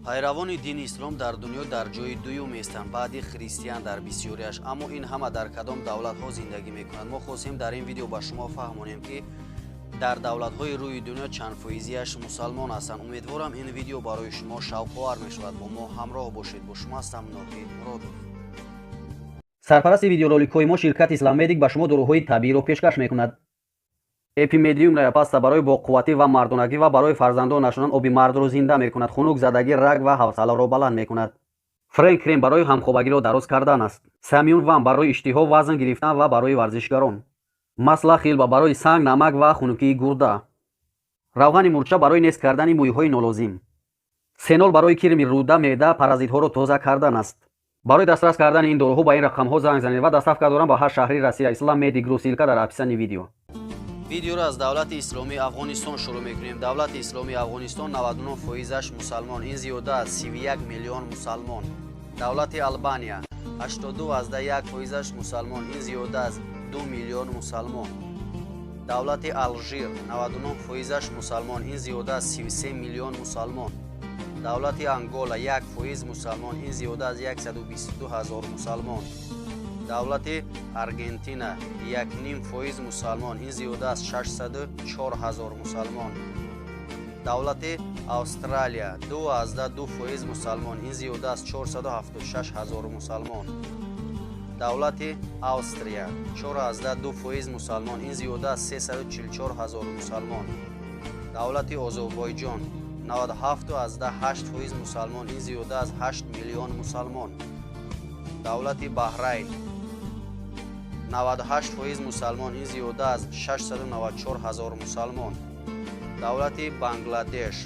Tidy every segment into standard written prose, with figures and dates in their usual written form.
пайравони дини ислом дар дунё дар ҷои дуюм ҳастанд баъди христиан дар бисёриаш. Аммо ин ҳама дар кадом давлатҳо зиндагӣ мекунанд? Мо хостем дар ин видео ба шумо фаҳмонем ки дар давлатҳои рӯи дунё чанд фоизияш мусалмон ҳастанд. Умедворам ин видео барои шумо шавқовар мешавад. Бо мо ҳамроҳ бошед. Бо шумо ҳастам Ноҳид Муродов. сарпарасти видеороликҳои мо ширкати Исламмедик ба шумо доруҳои табииро пешкаш мекунад. Эпимедиум Раяпаста барои боқувватӣ ва мардонагӣ ва барои фарзандонашонан оби мардро зинда мекунад. Хунукзадагӣ, раг ва ҳавсаларо баланд мекунад. Френк крем барои ҳамхобагиро дароз кардан аст. Самиюн вам барои иштиҳо, вазн гирифтан ва барои варзишгарон. Масла хилба барои санг, намак ва хунукии гурда. равғани мурча барои нест кардани мӯйҳои нолозим. Сенол барои кирми рӯда, меъда, паразитҳоро тоза кардан аст. барои дастрас кардани ин доруҳо ба ин рақамҳо занг занед ва доставка дорам ба ҳар шаҳри Россия. Исламмедик Груп, силка дар описани видео. видеоро аз давлати исломии Афғонистон шурӯъ мекунем. Давлати исломии Афғонистон 99% мусалмон, ин зиёда аз 31 миллион мусалмон. Давлати Албания 82% мусалмон, ин зиёда аз 2 миллион мусалмон. Давлати Алжир 99% мусалмон, ин зиёда аз 33 миллион мусалмон. Давлати Ангола 1% мусалмон, ин зиёда аз 122 ҳазор мусалмон. давлати Аргентина 1.5% мусалмон, ин зиёда аз 604 ҳазор мусалмон. давлати Австралия 2.2% мусалмон, ин зиёда аз 476 ҳазор мусалмон. давлати Австрия 4.2% мусалмон, ин зиёда аз 344 ҳазор мусалмон. давлати Озербойҷон 97.8% мусалмон, ин зиёда аз 8 миллион мусалмон. давлати Баҳрайн 98% мусалмон, ин зиёда аз 694 ҳазор мусалмон. давлати Бангладеш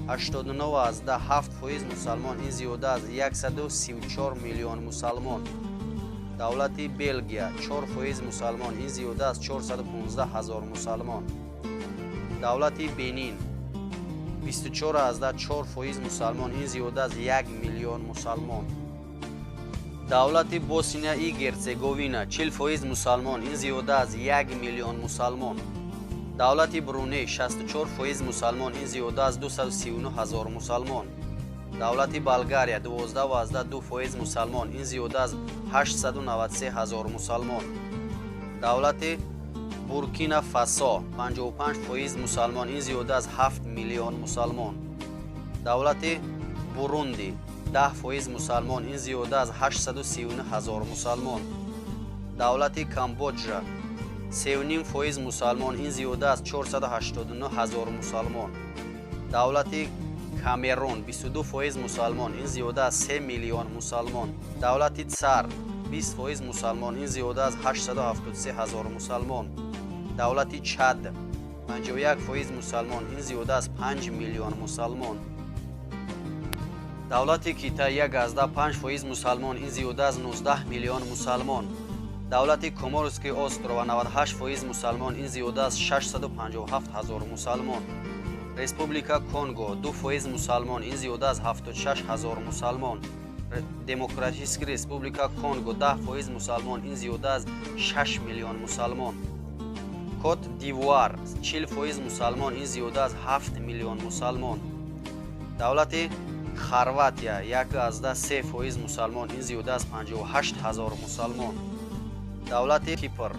89.7% мусалмон, ин зиёда аз 134 миллион мусалмон. давлати Белгия 4% мусалмон, ин зиёда аз 415 ҳазор мусалмон. давлати Бенин 24.4% мусалмон, ин зиёда аз 1 миллион мусалмон. давлати Босния и Герцеговина 40% мусалмон, ин зиёда аз 1 миллион мусалмон. давлати Бруней 64% мусалмон, ин зиёда аз 239 ҳазор мусалмон. давлати Болгария 12.2% мусалмон, ин зиёда аз 893 ҳазор мусалмон. давлати Буркина Фасо 55% мусалмон, ин зиёда аз 7 миллион мусалмон. давлати Бурунди 10% мусалмон, ин зиёда аз 839 ҳазор мусалмон. давлати Камбоҷа 3.5% мусалмон, ин зиёда аз 489 ҳазор мусалмон. давлати Камерун 22% мусалмон, ин зиёда аз 3 миллион мусалмон. давлати Цар 20% мусалмон, ин зиёда аз 873 ҳазор мусалмон. давлати Чад 51% мусалмон, ин зиёда аз 5 миллион мусалмон. давлати Китай 1.5% мусалмон, ин зиёда аз 19 миллион мусалмон. давлати Коморский острова 98% мусалмон, ин зиёда аз 657 ҳазор мусалмон. республика Конго 2% мусалмон, ин зиёда аз 76 ҳазор мусалмон. демократическая республика Конго 10% мусалмон, ин зиёда аз 6 миллион мусалмон. Кот д'Ивуар 40% мусалмон, ин зиёда аз 7 миллион мусалмон. давлати Хорватия 1.3% мусалмон, ин зиёда аз 58 ҳазор мусалмон. давлати Кипр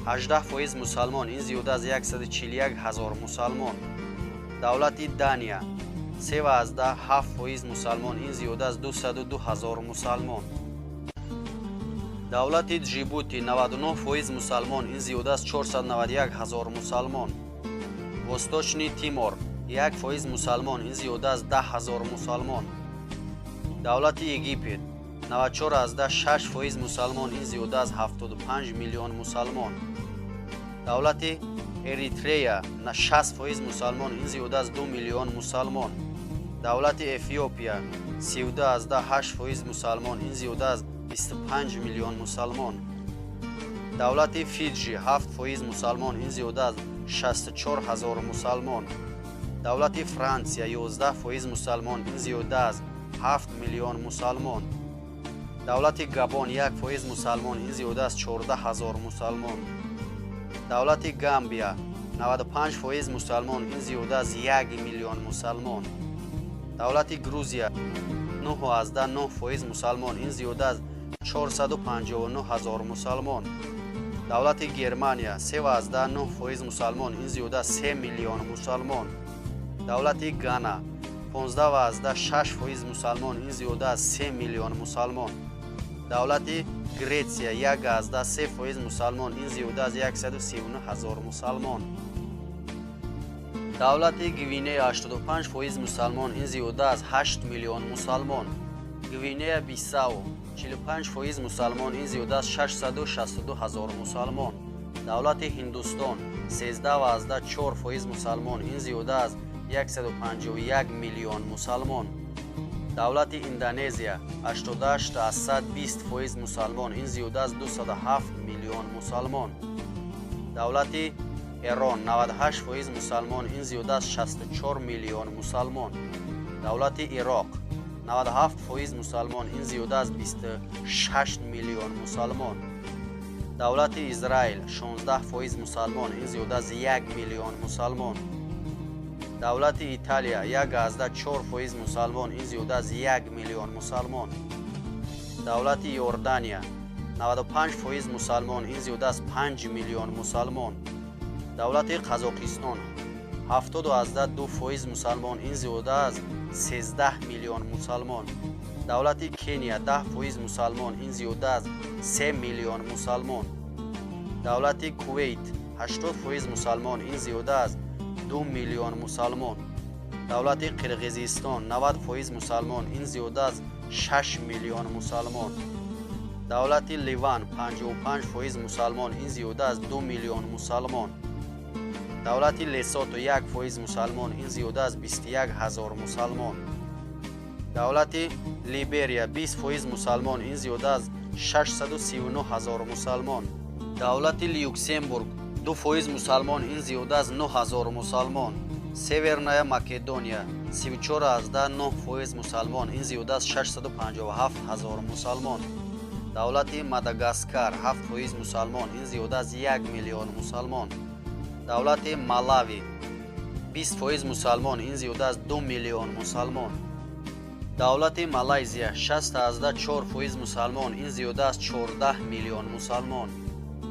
18% мусалмон, ин зиёда аз 141 ҳазор мусалмон. давлати Дания 3.7% мусалмон, ин зиёда аз 202 ҳазор мусалмон. давлати Ҷибути 99% мусалмон, ин зиёда аз 491 ҳазор мусалмон. восточни Тимор 1% мусалмон, ин зиёда аз 10 ҳазор мусалмон. давлати Египет 94.6% мусалмон, ин зиёда аз 75 миллион мусалмон. давлати Эритрея 60% мусалмон, ин зиёда аз 2 миллион мусалмон. давлати Эфиопия 32.8% мусалмон, ин зиёда аз 25 миллион мусалмон. давлати Фиджи 7% мусалмон, ин зиёда аз 64 ҳазор мусалмон. давлати Франсия 11% мусалмон, ин зиёда аз 7 миллион мусалмон. давлати Габон 1% мусалмон, ин зиёда аз 14 ҳазор мусалмон. давлати Гамбия 95% мусалмон, ин зиёда аз 1 миллион мусалмон. давлати Грузия 9.9% мусалмон, ин зиёда аз 459 000 мусалмон. давлати Германия 3.9% мусалмон, ин зиёда аз 3 миллион мусалмон. давлати Гана 15.6% мусалмон, ин зиёда аз 3 миллион мусалмон. давлати Гретсия 1.3% мусалмон, ин зиёда аз 139 000 мусалмон. давлати Гвинея 85% мусалмон, ин зиёда аз 8 миллион мусалмон. гвинея Бисау 45% мусалмон, ин зиёда аз 662 000 мусалмон. давлати Ҳиндустон 13.4% мусалмон, ин зиёда аз 151 миллион мусалмон. давлати Индонезия 88.20% мусалмон, ин зиёда аз 207 миллион мусалмон. давлати Эрон 98% мусалмон, ин зиёда аз 64 миллион мусалмон. давлати Ироқ 97% мусалмон, ин зиёда аз 26 миллион мусалмон. давлати Израил 16% мусалмон, ин зиёда аз 1 миллион мусалмон. давлати Италия 1.4% мусалмон, ин зиёда аз 1 миллион мусалмон. давлати Иордания 95% мусалмон, ин зиёда аз 5 миллион мусалмон. давлати Қазоқистон 72% мусалмон, ин зиёда аз 13 миллион мусалмон. давлати Кения 10% мусалмон, ин зиёда аз 3 миллион мусалмон. давлати Кувейт 80% мусалмон, ин зиёда аз 2 миллион мусалмон. давлати Қирғизистон 90% мусалмон, ин зиёда аз 6 миллион мусалмон. давлати Ливан 55% мусалмон, ин зиёда аз 2 миллион мусалмон. давлати Лесото 1% мусалмон, ин зиёда аз 21 000 мусалмон. давлати Либерия 20% мусалмон, ин зиёда аз 639 000 мусалмон. давлати Люксембург 2% мусалмон, ин зиёда аз 9000 мусалмон. Северная Македония 34.9% мусалмон, ин зиёда аз 657 000 мусалмон. давлати Мадагаскар 7% мусалмон, ин зиёда аз 1 миллион мусалмон. давлати Малави 20% мусалмон, ин зиёда аз 2 миллион мусалмон. давлати Малайзия 6.4% мусалмон, ин зиёда аз 14 миллион мусалмон.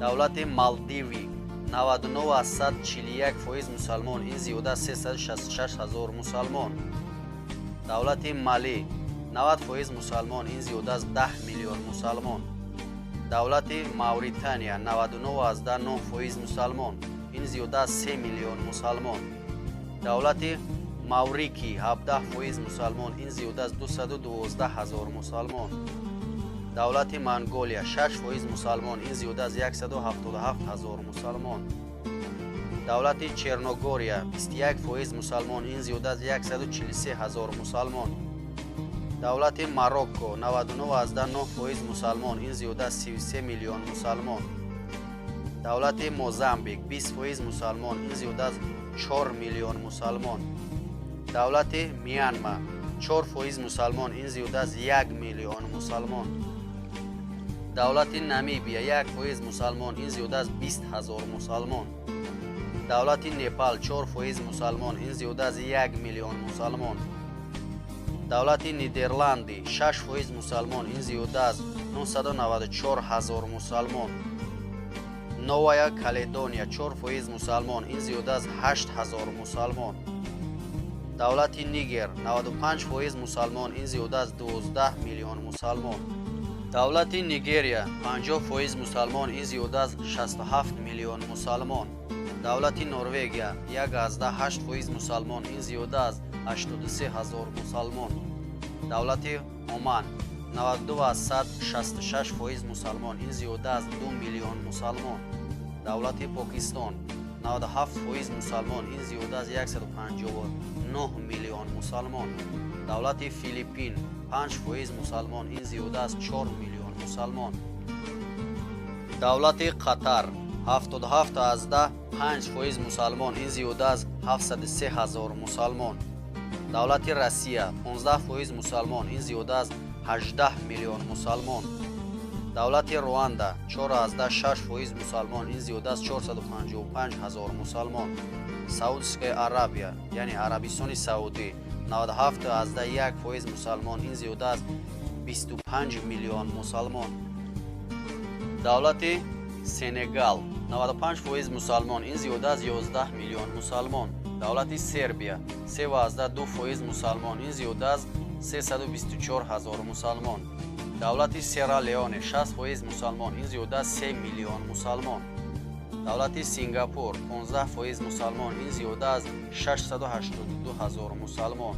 давлати Малдиви 99.41% мусалмон, ин зиёда аз 366 000 мусалмон. давлати Мали 90% мусалмон, ин зиёда аз 10 миллион мусалмон. давлати Мавритания 99.9% мусалмон, ин зиёда аз 3 миллион мусалмон. давлати Маврикий 17% мусалмон, ин зиёда аз 212 000 мусалмон. давлати Монголия 6% мусалмон, ин зиёда аз 177 000 мусалмон. давлати Черногория 21% мусалмон, ин зиёда аз 143 000 мусалмон. давлати Марокко 99.9% мусалмон, ин зиёда аз 33 миллион мусалмон. давлати Мозамбик 20% мусалмон, ин зиёда аз 4 миллион мусалмон. давлати Мянма 4% мусалмон, ин зиёда аз 1 миллион мусалмон. давлати Намибия 1% мусалмон, ин зиёда аз 20 000 мусалмон. давлати Непал 4% мусалмон, ин зиёда аз 1 миллион мусалмон. давлати Нидерланди 6% мусалмон, ин зиёда аз 994 000 мусалмон. новая Каледония 4% мусалмон, ин зиёда аз 8 000 мусалмон. давлати Нигер 95% мусалмон, ин зиёда аз 12 миллион мусалмон. давлати Нигерия 50% мусалмон, ин зиёда аз 67 миллион мусалмон. давлати Норвегия 1.8% мусалмон, ин зиёда аз 83 000 мусалмон. давлати Оман 92.66% мусалмон, ин зиёда аз 2 миллион мусалмон. давлати Покистон 97% мусалмон, ин зиёда аз 159 миллион мусалмон. давлати Филиппин 5% мусалмон, ин зиёда аз 4 миллион мусалмон. давлати Қатар 77.5% мусалмон, ин зиёда аз 730 000 мусалмон. давлати Россия 15% мусалмон, ин зиёда аз 18 миллион мусалмон. давлати Руанда 4.6% мусалмон, ин зиёда аз 455 000 мусалмон. саудская Арабия яъне Арабистони Саудӣ 97.1% мусалмон, ин зиёда аз 25 миллион мусалмон. давлати Сенегал 95% мусалмон, ин зиёда аз 11 миллион мусалмон. давлати Сербия 3.2% мусалмон, ин зиёда аз 324 ҳазор мусалмон. давлати Сера-Леоне 60% мусалмон, ин зиёда аз 3 миллион мусалмон. давлати Сингапур 15% мусалмон, ин зиёда аз 682 ҳазор мусалмон.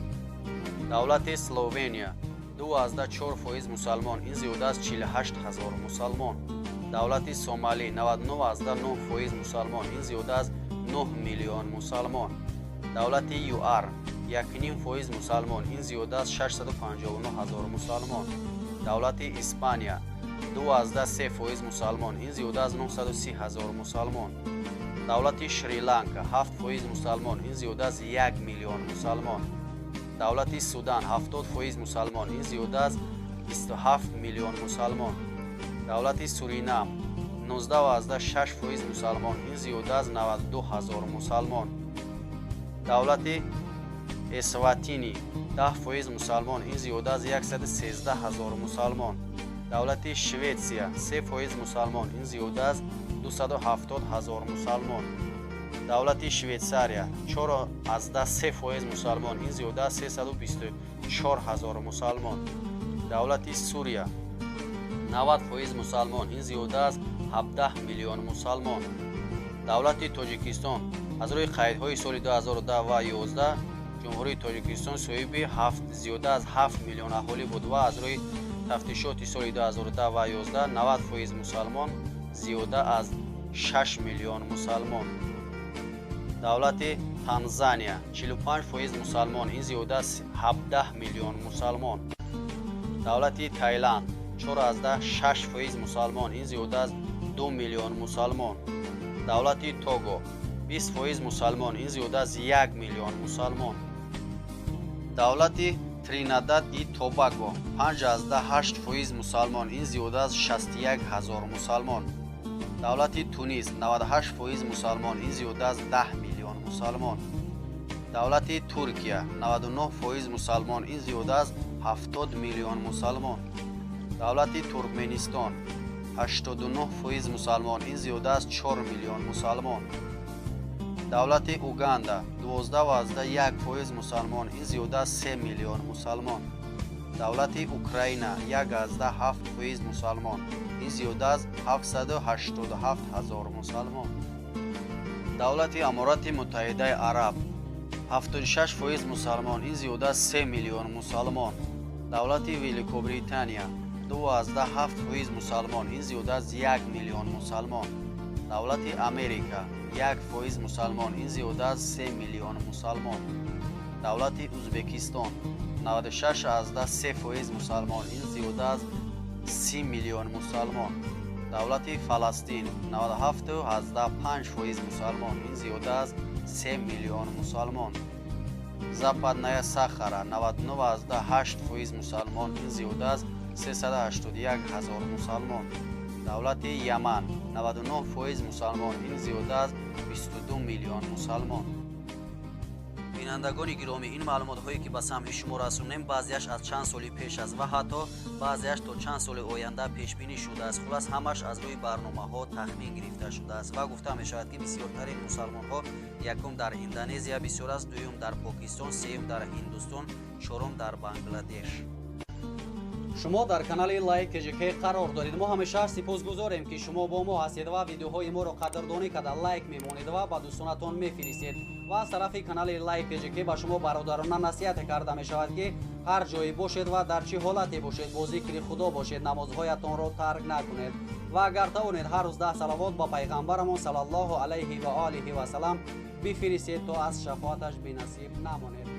давлати Словения 2.4% мусалмон, ин зиёда аз 48 ҳазор мусалмон. давлати Сомалӣ 99.9% мусалмон, ин зиёда аз 9 миллион мусалмон. давлати ЮАР 1.5% мусалмон, ин зиёда аз 659 ҳазор мусалмон. давлати Испания 2.3% мусалмон, ин зиёда аз 930 ҳазор мусалмон. давлати Шри-Ланка 7% мусалмон, ин зиёда аз 1 миллион мусалмон. давлати Судан 70% мусалмон, ин зиёда аз 27 миллион мусалмон. давлати Суринам 19.6% мусалмон, ин зиёда аз 92 ҳазор мусалмон. давлати Эсватини 10% мусалмон, ин зиёда аз 113 ҳазор мусалмон. давлати Шветсия 3% мусалмон, ин зиёда аз 270 ҳазор мусалмон. давлати Швейтсария 4.3% мусалмон, ин зиёда аз 324 ҳазор мусалмон. давлати Сурия 90% мусалмон, ин зиёда аз 17 миллион мусалмон. давлати Тоҷикистон аз рӯи қайдҳои соли 2010 ва 2011 ҷумҳурии Тоҷикистон соҳиби зиёда аз 7 миллион аҳолӣ буд ва аз рӯи тафтишоти соли 2010 ва 2011 90% мусалмон зиёда аз 6 миллион мусалмон. давлати Танзания 45% мусалмон, ин зиёда аз 17 миллион мусалмон. давлати Таиланд 4.6% мусалмон, ин зиёда аз 2 миллион мусалмон. давлати Того 20% мусалмон, ин зиёда аз 1 миллион мусалмон. давлати Тринидад и Тобаго 5.8% мусалмон, ин зиёда аз 61 ҳазор мусалмон. давлати Тунис 98% мусалмон, ин зиёда аз 10 миллион мусалмон. давлати Туркия 99% мусалмон, ин зиёда аз 70 миллион мусалмон. давлати Туркменистон 89% мусалмон, ин зиёда аз 4 миллион мусалмон. давлати Уганда 12.1% мусалмон, ин зиёда аз 3 миллион мусалмон. давлати Украина 1.7% мусалмон, ин зиёда аз 787 ҳазор мусалмон. давлати Аморати Муттаҳидаи Араб 76% мусалмон, ин зиёда аз 3 миллион мусалмон. давлати Великобритания 2.7% мусалмон, ин зиёда аз 1 миллион мусалмон. давлати Америка 1% мусалмон, ин зиёда аз 3 миллион мусалмон. давлати Узбекистон 96.3% мусалмон, ин зиёда аз 30 миллион мусалмон. давлати Фаластин 97.5% мусалмон, ин зиёда аз 3 миллион мусалмон. Западная Сахара 99.8% мусалмон, ин зиёда аз 381 ҳазор мусалмон. давлати Яман 99% мусалмон, ин зиёда аз 22 миллион мусалмон. бинандагони гиромӣ, ин маълумотҳое ки ба самъи шумо расонем баъзеаш аз чанд соли пеш аст ва ҳатто баъзеаш то чанд соли оянда пешбинӣ шудааст. хулас ҳамаш аз рӯи барномаҳо тахмин гирифта шудааст ва гуфта мешавад ки бисёртарин мусалмонҳо якум дар Индонезия бисёр аст, дуюм дар Покистон, сеюм дар Ҳиндустон, чорум дар Бангладеш. шумо дар канали Like KJK қарор доред. мо ҳамеша сипосгузорем ки шумо бо мо ҳастед ва видеоҳои моро қадрдонӣ карда лайк мемонед ва ба дӯстонатон мефиристед. ва аз тарафи канали Like KJK ба шумо бародарона насиҳат карда мешавад ки ҳар ҷое бошед ва дар чӣ ҳолате бошед бо зикри худо бошед, намозҳоятонро тарк накунед ва агар тавонед ҳар рӯз 10 салавот ба пайғамбарамон салаллоҳу алайҳи ва олиҳи ва салам бифиристед то аз шафоаташ бенасиб намонед.